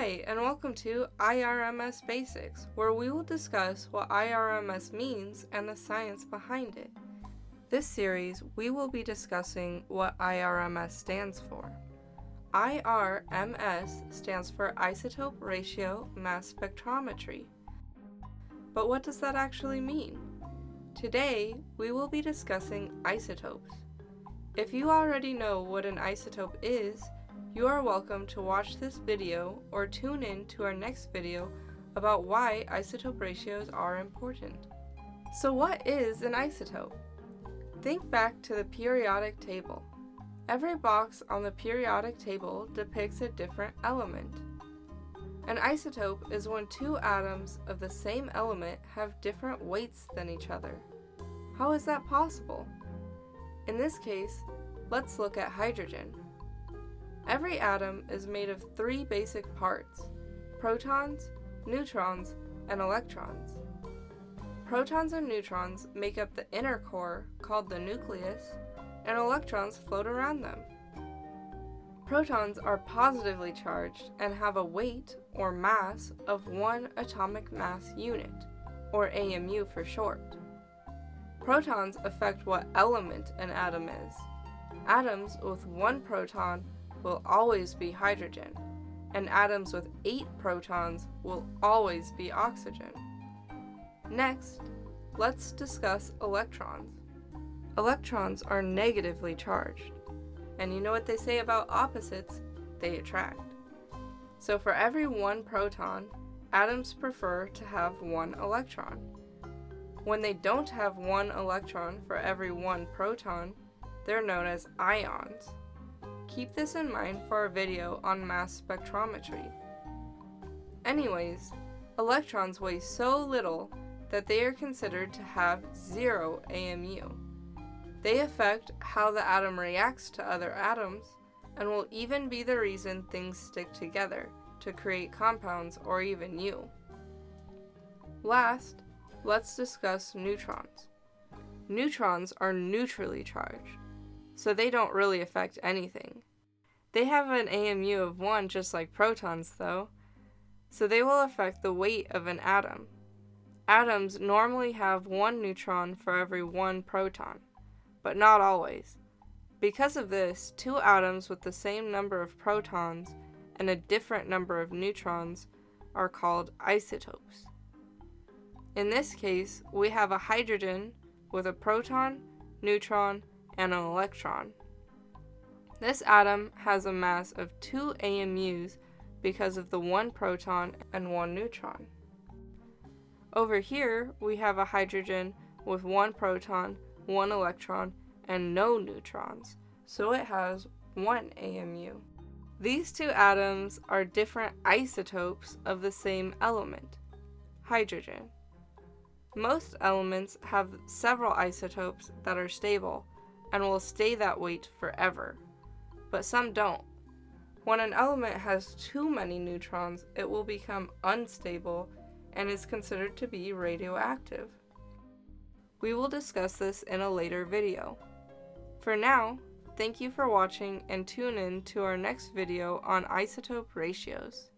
Hi, and welcome to IRMS Basics, where we will discuss what IRMS means and the science behind it. This series, we will be discussing what IRMS stands for. IRMS stands for Isotope Ratio Mass Spectrometry. But what does that actually mean? Today, we will be discussing isotopes. If you already know what an isotope is, you are welcome to watch this video or tune in to our next video about why isotope ratios are important. So what is an isotope? Think back to the periodic table. Every box on the periodic table depicts a different element. An isotope is when two atoms of the same element have different weights than each other. How is that possible? In this case, let's look at hydrogen. Every atom is made of three basic parts: protons, neutrons, and electrons. Protons and neutrons make up the inner core, called the nucleus, and electrons float around them. Protons are positively charged and have a weight, or mass, of 1 atomic mass unit, or AMU for short. Protons affect what element an atom is. Atoms with 1 proton will always be hydrogen, and atoms with 8 protons will always be oxygen. Next, let's discuss electrons. Electrons are negatively charged, and you know what they say about opposites? They attract. So for every 1 proton, atoms prefer to have 1 electron. When they don't have 1 electron for every 1 proton, they're known as ions. Keep this in mind for our video on mass spectrometry. Anyways, electrons weigh so little that they are considered to have 0 AMU. They affect how the atom reacts to other atoms and will even be the reason things stick together to create compounds or even you. Last, let's discuss neutrons. Neutrons are neutrally charged, so they don't really affect anything. They have an AMU of 1 just like protons though, so they will affect the weight of an atom. Atoms normally have 1 neutron for every 1 proton, but not always. Because of this, 2 atoms with the same number of protons and a different number of neutrons are called isotopes. In this case, we have a hydrogen with a proton, neutron, and an electron. This atom has a mass of 2 AMUs because of the 1 proton and 1 neutron. Over here, we have a hydrogen with 1 proton, 1 electron, and no neutrons, so it has 1 AMU. These 2 atoms are different isotopes of the same element, hydrogen. Most elements have several isotopes that are stable and will stay that weight forever, but some don't. When an element has too many neutrons, it will become unstable and is considered to be radioactive. We will discuss this in a later video. For now, thank you for watching and tune in to our next video on isotope ratios.